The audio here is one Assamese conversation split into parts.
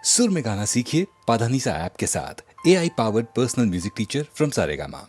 सुर में गाना सीखिए पाधानीसा ऐप के साथ। AI powered personal music teacher from Saregama.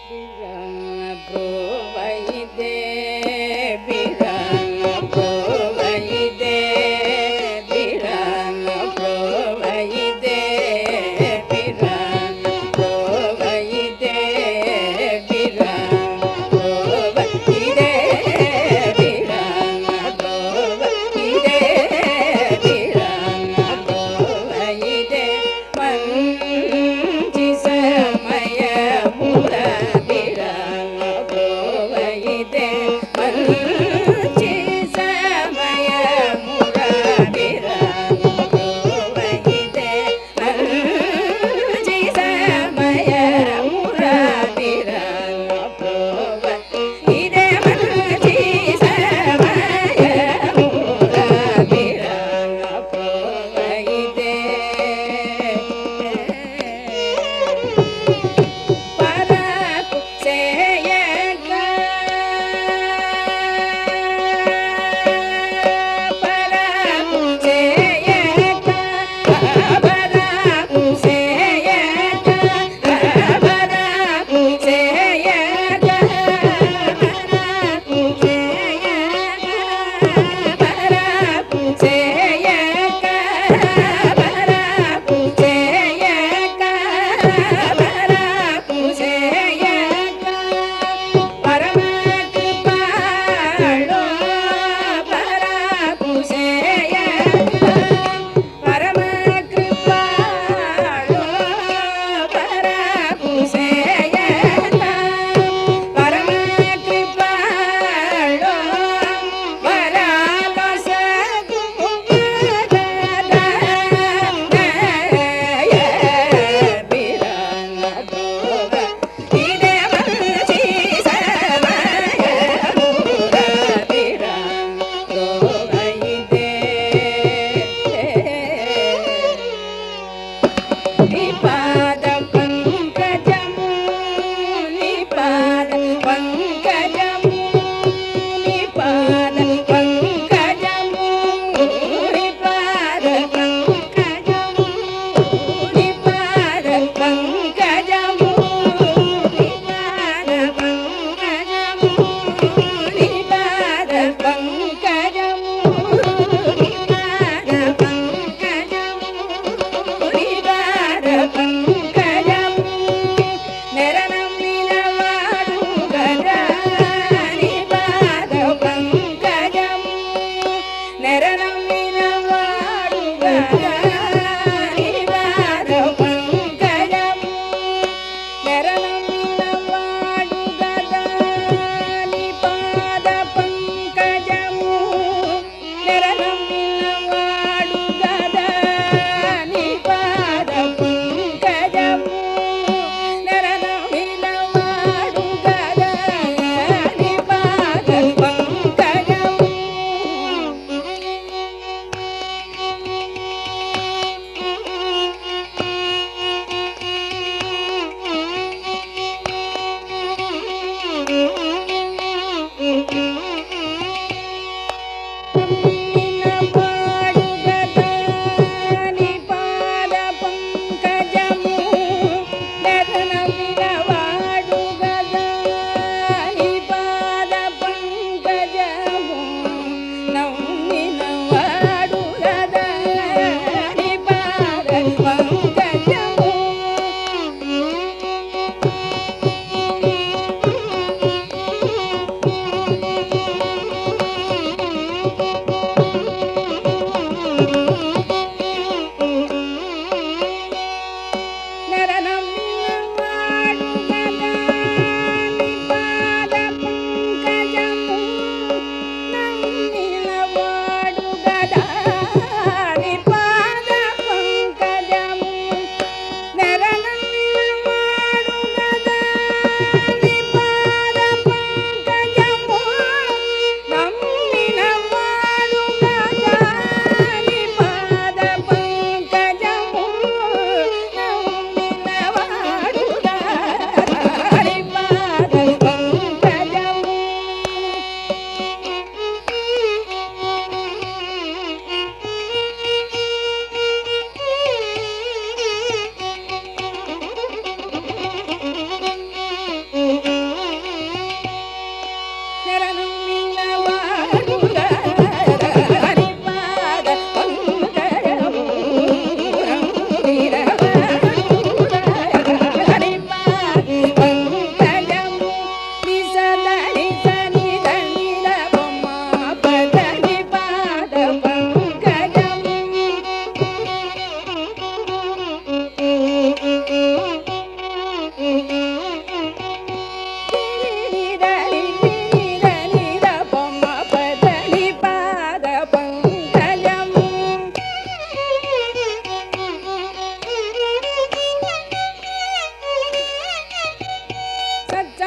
Provide, Birana provide, Birana provide, Birana provide, Birana provide, Birana provide, Birana provide, manji samaya pura Birana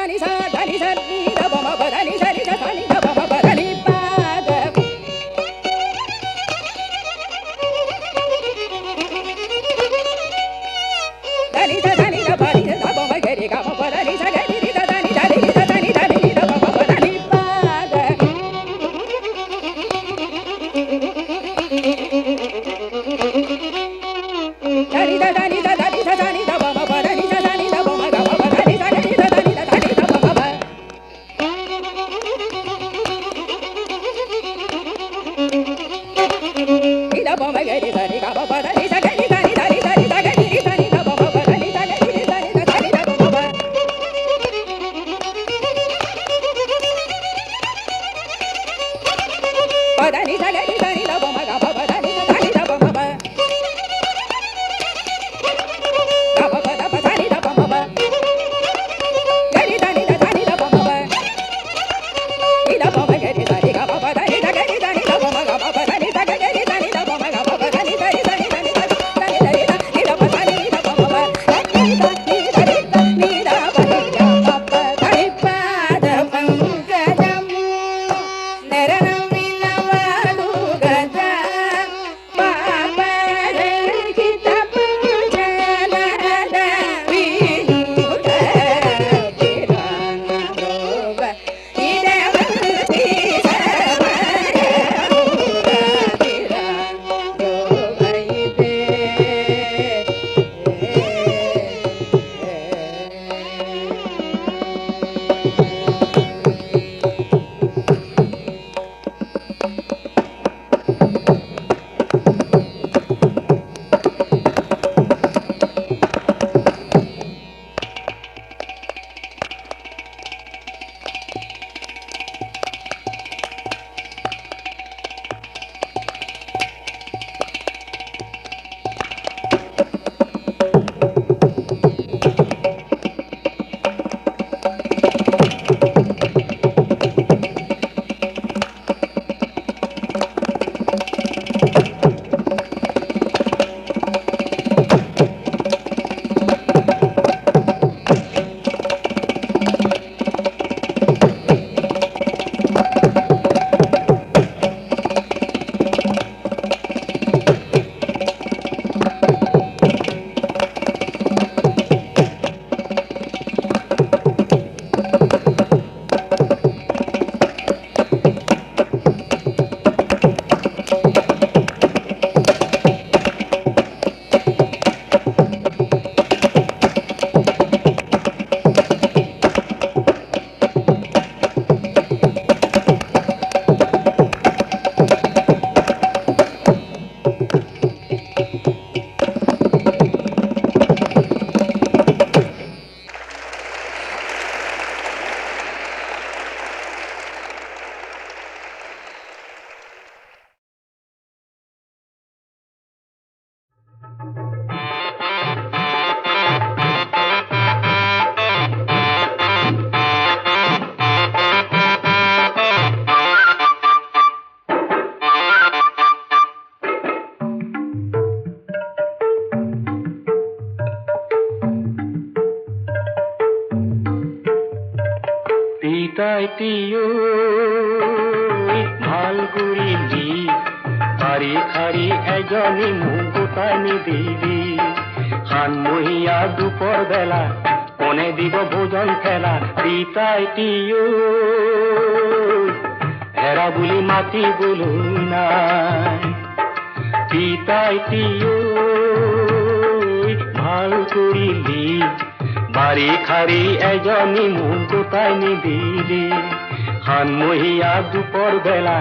దని స దని స ని ద ప మ ప దని స ని ద స ని ద ప మ ప దని ప ద దని స దని ద ప ని ద ప మ గ రి గ మ ప దని స గ రి రి ద దని ద రి రి ద దని ద రి రి ద ప మ ప దని ప ద దని ద దని ద దని ద దని ద ప మ ప దని ద దని ద ప మ గ మ ప దని స గ రి ద దని ద దని ద ప మ ప ని ద ప మ గ రి ద రి గ మ ప దని స గ రి ద ని ద ని ద ని ద గ రి రి ద ని ద ప మ ప దని స గ రి రి ద ని ద దని ద ప మ ప ప దని స గ రి ద ని ద ప మ గ మ ప దని ద దని ద ప మ ప గ మ ప ద ప దని ద ప మ ప గ రి ద ని ద దని ద ప మ ప ని ద ప మ గ రి ద రి గ మ ప దని ద గ రి ద ని ద ప మ గ మ ప దని ద గ రి ద ని ద ప మ గ మ ప దని ద రి ద ని ద ని ద దని ద రి ద ని ద ప దని ద ప మ ప దని ద ని ద రి ద ని ద ప ని ద మ ప దని ప ద పంకజము నరణం వినవాడు గజ పాప రహిత పూజన ద వినుడ పిరాన రోగ ఇదవంతి సమయముర పిరాన రోగ ఇదే পিতাইটিও ভাল কৰিলি বাৰী খাৰী এজনী মোক গোটাই নিদিলি সানমহীয়া দুপৰ বেলা কোনে দিব ভোজন খেলা পিতাইটিও হেৰা বুলি মাতিবলৈ নাই পিতাইটিও ভাল কৰিলি বাৰী খাৰী এজনী মোক গোটাই নিদিলি সানমহীয়া দুপৰ বেলা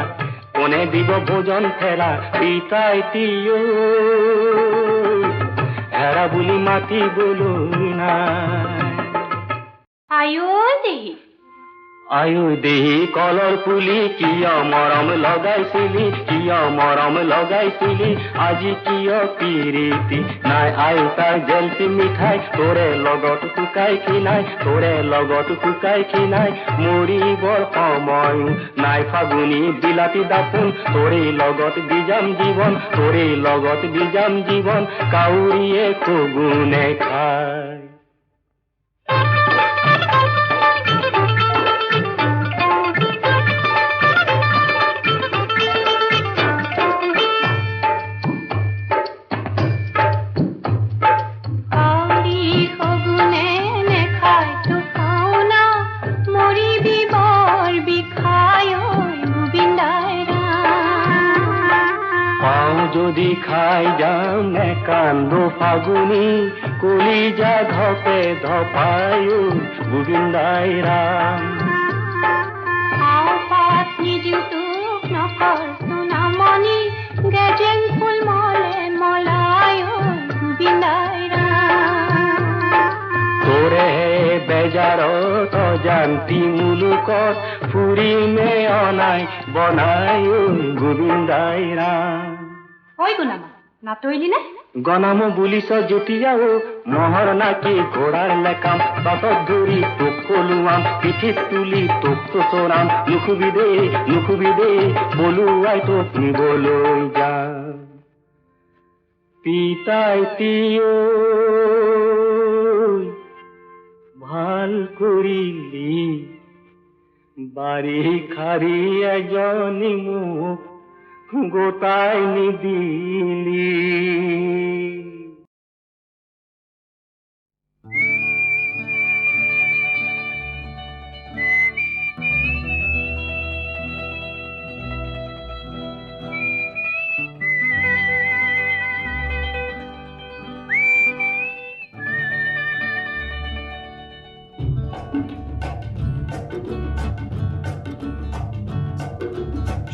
কোনে দিব ভোজন ফেৰা পিতাইটিও হেৰা বুলি মাতিবলৈ নাই আয়ো দেহি কলৰ পুলি কিয় মৰম লগাইছিলি আজি কিয় পিৰিতি নাই আইতাৰ জেলপি মিঠাই তোৰে লগত শুকাই খিনাই মৰিবৰ সময় নাই ফাগুনী বিলাতী দাপোন তোৰে লগত বিজাম জীৱন কাউৰীয়ে শগুনে খায় ওলাই যাম একান্ত ফাগুনি কলিজা ধপে ধপায় গোবিন্দাই ৰাম আওপাত নিযুতুক নকৰ সোণামণি গেজেং ফুল মলে মলায় গোবিন্দাই তোৰে বেজাৰত অজান্তি মুলুকত ফুৰিমে অনাই বনাই গোবিন্দাই ৰাম ঐ গুণামা নাতৰিলি নে গণামো বুলিছ জুতিয়াও নহৰ নাকি ঘোঁৰাৰ লেকাম বাটত ধৰি তোক কলোৱাম পিঠিত তুলি তোক চোচৰাম নুখুবি দে বলুৱাই তোক নিবলৈ যাম পিতাইতিও ভাল কৰিলি বাৰী খাৰী এজনী মোক গোটাই নিদিলি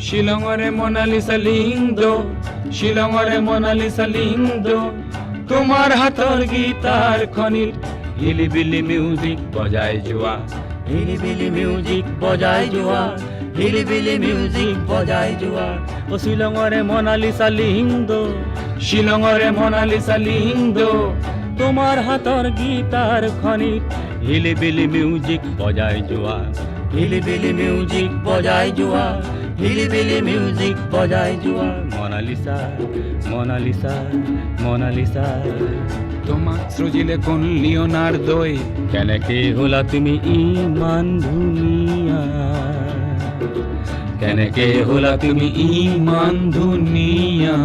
শিলঙৰে মনালিছা লিংদো শিলঙৰে মনালিছা লিংদো তোমাৰ হাতৰ গীতাৰ খনিত হিলিবিলি মিউজিক বজাই যোৱা হিলিবিলি মিউজিক বজাই যোৱা হিলিবিলি মিউজিক বজাই যোৱা ও শিলঙৰে মনালিছা লিংদো শিলঙৰে মনালিছা লিংদো তোমাৰ হাতৰ গীতাৰ খনিত হিলিবিলি মিউজিক বজাই যোৱা হিলিবিলি মিউজিক বজাই যোৱা হিলিবিলি মিউজিক বজাই যোৱা মনালিছা মনালিছা মনালিছা তোমাক সৃজিলে কোন লিওনাৰ্দই কেনেকে হলা তুমি ইমান ধুনীয়া কেনেকে হলা তুমি ইমান ধুনীয়া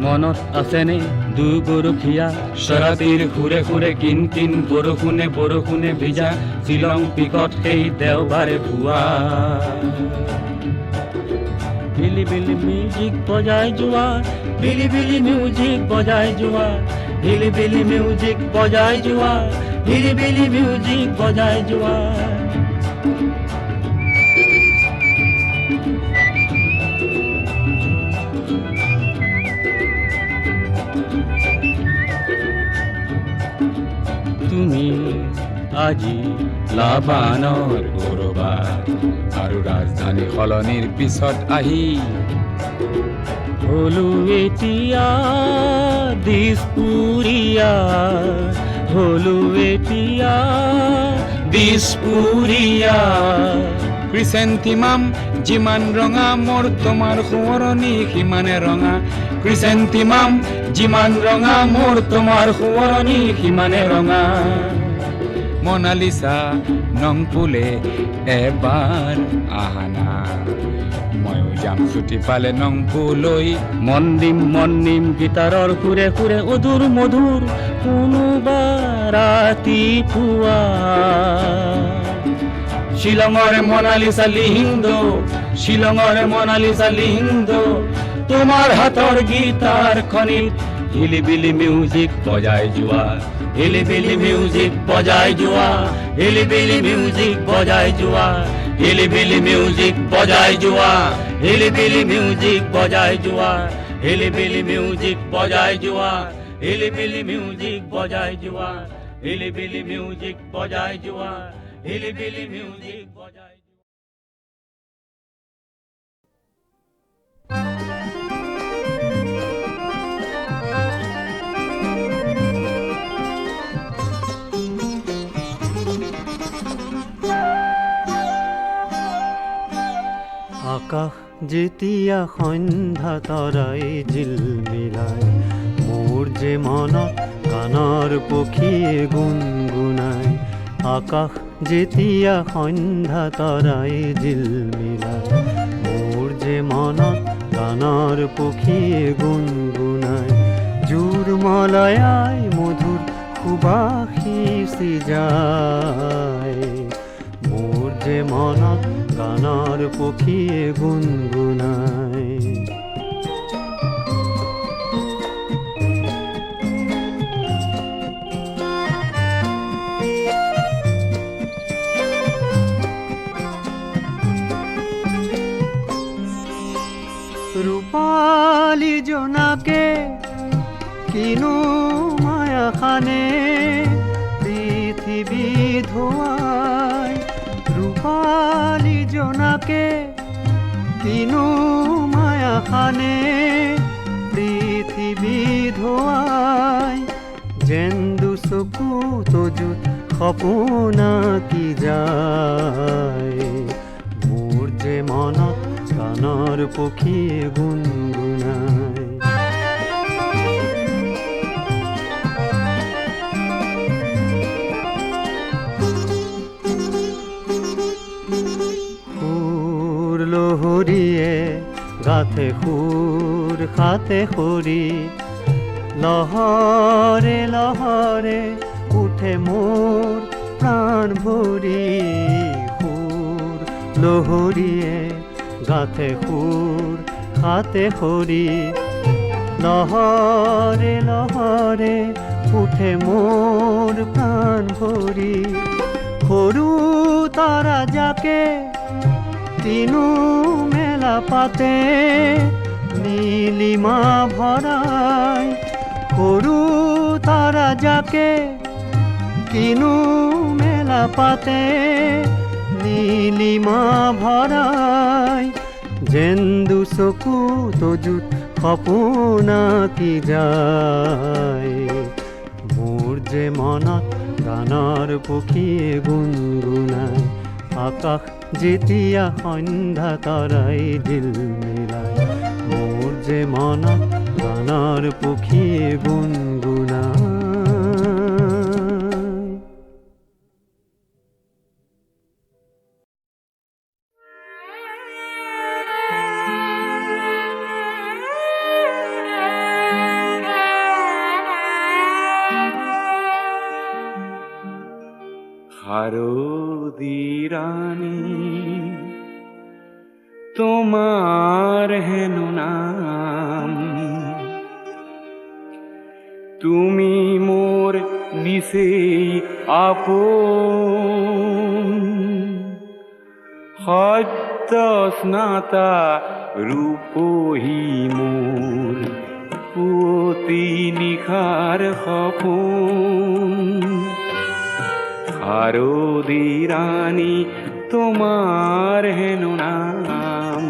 মনত আছেনে দুগৰখীয়া শৰাবীৰ সুৰে সুৰে কিন কিন বৰষুণে ভিজা শ্বিলং পিকত সেই দেওবাৰে পুৱা হিলিবিলি মিউজিক বজাই যোৱা হিলিবিলি মিউজিক বজাই যোৱা হিলিবিলি মিউজিক বজাই যোৱা হিলিবিলি মিউজিক বজাই যোৱা তুমি আজি লাভানৰ কৰবাত আৰু ৰাজধানী সলনিৰ পিছত আহি হলো এতিয়া দিছপুৰীয়া হলো এতিয়া দিছপুৰীয়া ক্ৰিচেণ্টিমাম যিমান ৰঙা মোৰ তোমাৰ সোঁৱৰণি সিমানে ৰঙা ক্ৰিচেণ্টিমাম যিমান ৰঙা মোৰ তোমাৰ সোঁৱৰণি সিমানে ৰঙা মনালিছা নংপুলে এবাৰ আহানা ময়ো যাম ছুটি পালে নংপুলৈ মন দিম গীটাৰৰ সুৰে সুৰে অধুৰ মধুৰ কোনোবা ৰাতিপুৱা শিলঙৰে মনালিছা লিংদো শিলঙৰে মনালিছা লিংদো তোমাৰ হাতৰ গীতাৰ খনিত হিলিবিলি মিউজিক বজাই যোৱা হিলিবিলি মিউজিক বজাই যোৱা হিলিবিলি মিউজিক বজাই যোৱা হিলিবিলি মিউজিক বজাই যোৱা হিলিবিলি মিউজিক বজাই যোৱা হিলিবিলি মিউজিক বজাই যোৱা হিলিবিলি মিউজিক বজাই যোৱা হিলিবিলি মিউজিক বজাই যোৱা হিলিবিলি মিউজিক বজাই আকাশ যেতিয়া সন্ধ্যা তৰাই জিলমিলাই মোৰ যে মনত গানৰ পক্ষীয়ে গুণগুণাই আকাশ যেতিয়া সন্ধ্যা তৰাই জিলমিলাই মোৰ যে মনত গানৰ পক্ষীয়ে গুণগুণাই জোৰ মলয়াই মধুৰ সুবাসিছি যায় মোৰ যে মনত গানৰ পক্ষীয়ে গুণগুণাই ৰূপালী জোনাকে কিনো মায়া খানে পৃথিবী ধোৱাই ৰূপালী জোনাকে কিনো মায়া খানে পৃথিবী ধোৱাই যেন দুচকু তজুত সপোনা কি যায় মোৰ যে মনত গানৰ পক্ষীয়ে গুণগুণাই সুৰ লহৰীয়ে গাথে সুৰ খাতে সৰি লহৰে লহৰে উঠে মোৰ প্ৰাণ ভৰি সুৰ লহৰীয়ে গাথে সুৰ খাতে সৰি লহৰে লহৰে উঠে মোৰ প্ৰাণ ভৰি সৰু তাৰা যাকে তিনু মেলা পাতে নীলিমা ভৰাই সৰু তাৰা যাকে কিনো মেলা পাতে নীলিমা ভৰাই যেন দুচকু তজুত সপোনা কি যায় মোৰ যে মনত গানৰ পক্ষীয়ে গুণগুণাই আকাশ যেতিয়া সন্ধ্যা তৰাই দিল মিলাই মোৰ যে মনত গানৰ পক্ষীয়ে গুণগুণাই হারদি রানী তোমার হেন নাম তুমি মোর নিশেই আপন সত্য স্নাতা রূপহী মোর পুতি নিখার সপোন হারদি রানী তোমার হেন নাম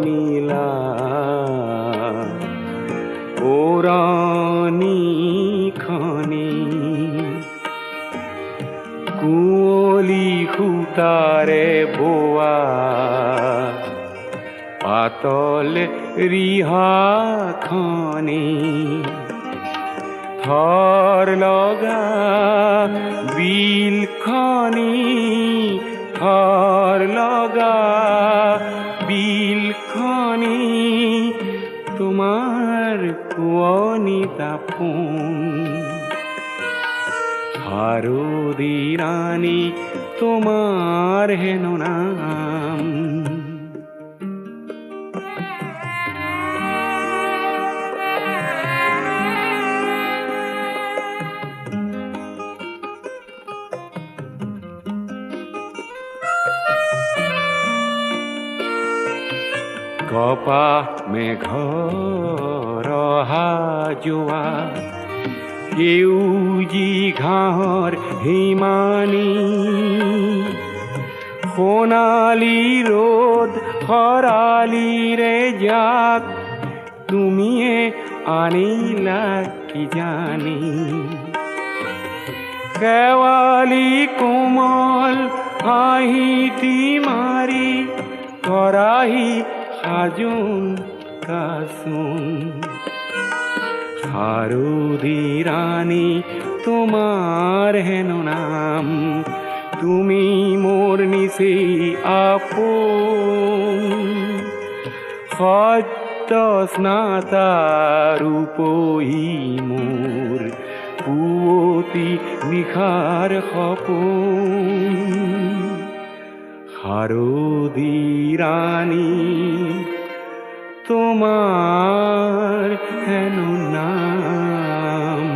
নীলা ওরানি খানি কুঁৱলী সূতাৰে বোৱা পাতল ৰিহা খানি থৰ লগা বিল খানি থৰ লগা বিল খানি তোমাৰ কুঁৱনী তাপোন হাৰদি ৰানী তোমাৰ হেন নাম কপাহ মেঘৰ অহা যোৱা সেউজী ঘাঁহৰ হিমানী সোণালী ৰ'দ খৰালিৰে যাক তুমিয়ে আনিলা কি জানি শেৱালি কোমল হাঁহিটি মাৰি কৰাহি সাজোন কাচোন শাৰদী ৰাণী তোমাৰ হেনো নাম তুমি মোৰ নিচেই আপোন সত্য স্নাতা ৰূপহী মোৰ পুৱতি নিশাৰ সপোন শাৰদী ৰাণী তোমাৰ হেনো নাম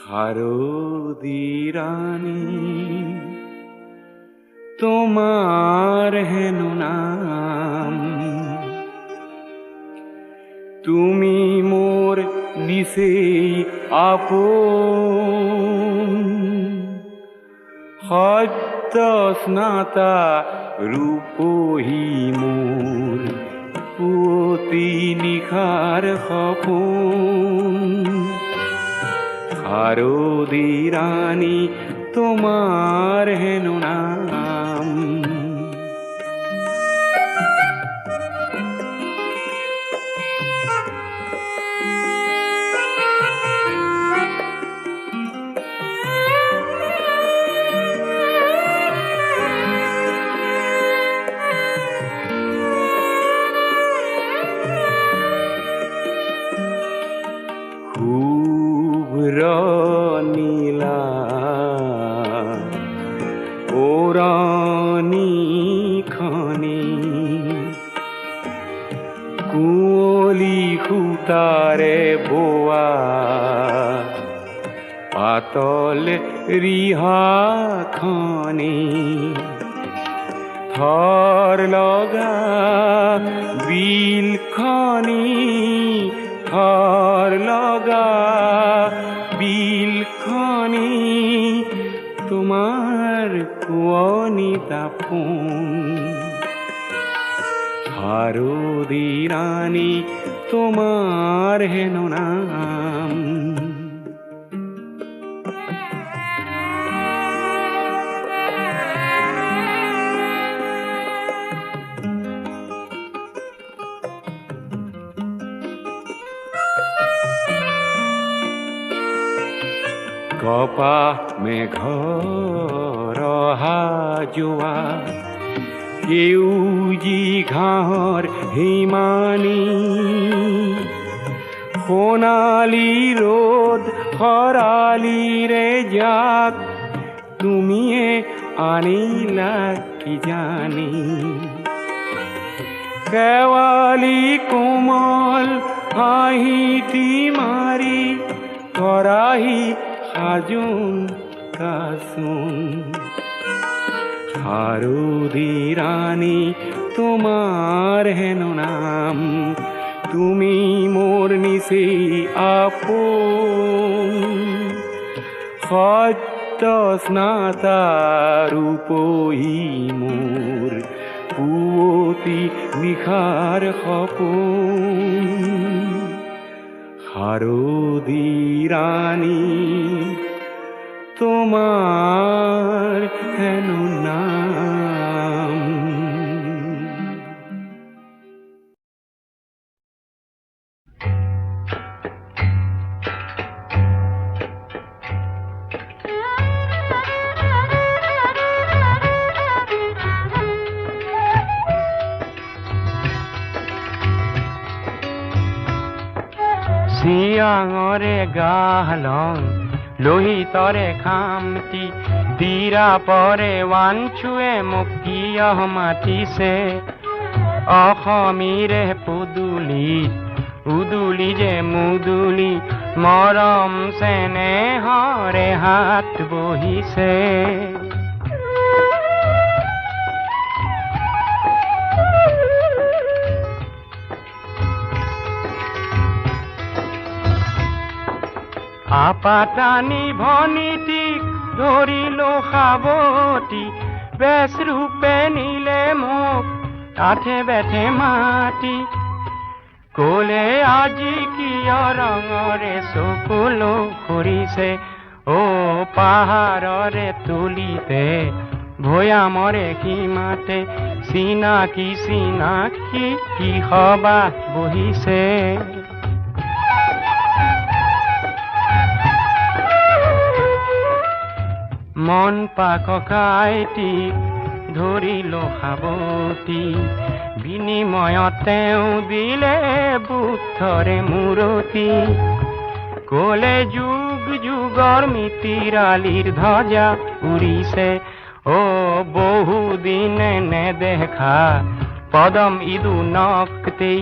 শাৰদী ৰাণী তোমাৰ হেনো নাম তুমি মোৰ নিচেই আপোন সত্য স্নাতা ৰূপহী মোৰ পুৱতি নিশাৰ সপোন শাৰদী ৰাণী তোমাৰ হেনো নাম নীলা ওৰণি খনি কুঁৱলী সূতাৰে বোৱা পাতল ৰিহাখনি থৰ লগা বিলখনি থৰ লগা বিলখনি তোমাৰ কুঁৱনী তাপোন শাৰদী ৰাণী তোমাৰ হেনো নাম কপাহ মেঘৰ অহা যোৱা সেউজী ঘাঁহৰ হিমানী সোণালী ৰ'দ খৰালিৰে যাক তুমিয়ে আনিলা কি জানি শেৱালি কোমল হাঁহিটি মাৰি কৰাহি সাজোন কাচোন শাৰদী ৰাণী তোমাৰ হেনো নাম তুমি মোৰ নিচেই আপোন সত্য স্নাতা ৰূপহী মোৰ পুৱতি নিশাৰ সপোন শাৰদী ৰাণী তোমাৰ হেনো নাম চিয়াঙৰে গাহলং লোহিতৰে খামতি দীৰা পৰে ৱাঞ্চুৱে মুক্তিয় মাতিছে অসমীৰে পুদুলিত উদুলি যে মুদুলি মৰম চেনেহৰে হাত বহিছে আপাটানি ভনিটিক ধৰিলো সাৱটি বেচ ৰূপে নিলে মোক আঠে বেঠে মাতি ক'লে আজি কিয় ৰঙৰে চকুলো ফুৰিছে অ' পাহাৰৰে তুলিতে ভৈয়ামৰে সীমাতে চিনাকি চিনাকি কি সবা বহিছে মন পাককাইটি ধৰিলো সাৱটি বিনিময়ত তেওঁ দিলে বুদ্ধৰে মূৰতি ক'লে যুগ যুগৰ মিতিৰালিৰ ধ্বজা উৰিছে অ' বহুদিনে নেদেখা পদম ইদু নকতেই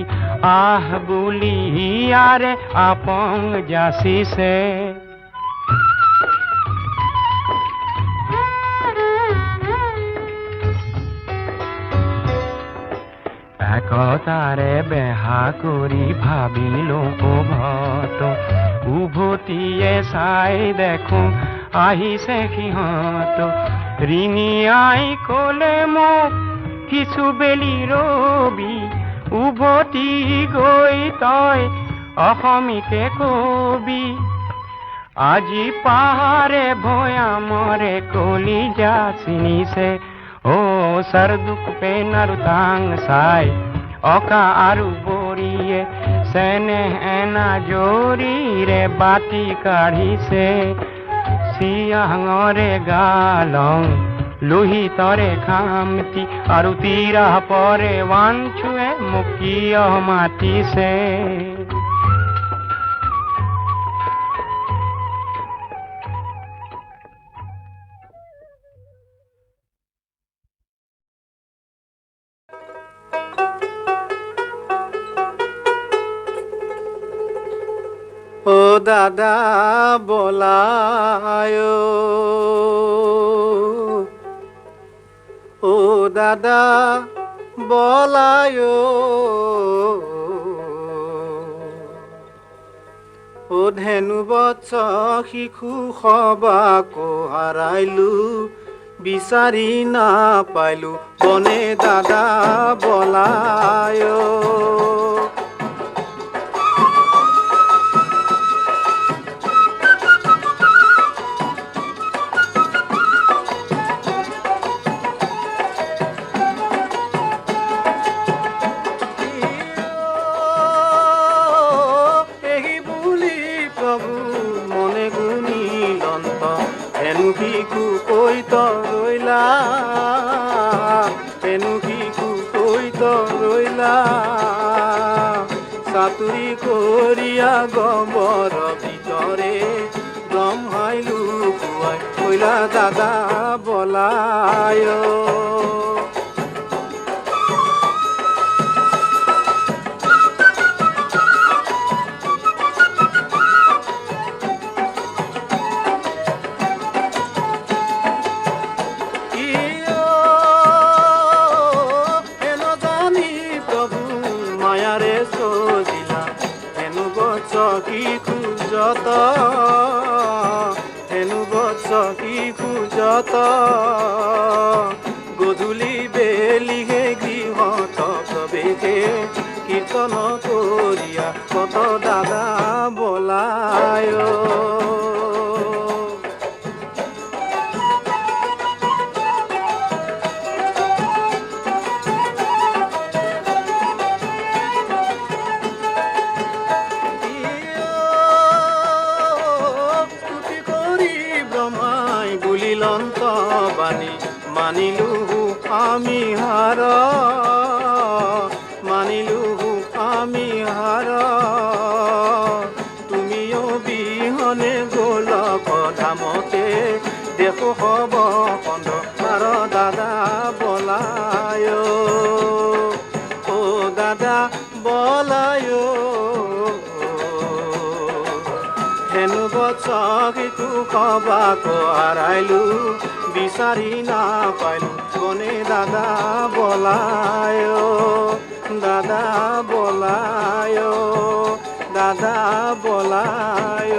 আহ বুলি ইয়াৰে আপং যাচিছে একতাৰে বেহা কৰি ভাবিলো উভত উভতিয়ে চাই দেখো আহিছে সিহঁত ৰিঙিয়াই ক'লে মোক কিছু বেলি ৰবি উভতি গৈ তই অসমীতে কবি আজি পাহাৰে ভৈয়ামৰে কলিজা চিনিছে অ' সৰদুক পেন আৰু টাং চাই অকা আৰু বৰিয়ে চেনেহ এনা জৰিৰে বাতি কাঢ়িছে চিয়াঙৰে গালং লোহিতৰে খামতি আৰু তিৰা পৰে ৱাঞ্চুৱে মোক কিয় মাতিছে ও দাদা বলায় ও দাদা বলায় ও ধেনু বৎস শিশু সবাকো হাৰাইলো বিচাৰি নাপাইলো বনে দাদা বলায় চাতুৰি কৰিয়া গমৰ ভিতৰে ব্ৰহ্মাই লুকুৱাই কইলা দাদা বলায় হেনু বৎস শিশু যত গধূলি বেলিহে গৃহত প্ৰৱেশে কীৰ্তন কৰিয়া কত দাদা বলায় মানিলো আমি হার মানিলো আমি হার তুমিও বিহনে গোলক ধামতে দেখো হব খন্দ মার দাদা বলায় ও দাদা বলায় হেনু বৎস শিশু সবাকো হাৰাইলো বিচাৰি নাপাইলো বনে দাদা বলায় দাদা বলায় দাদা বলায়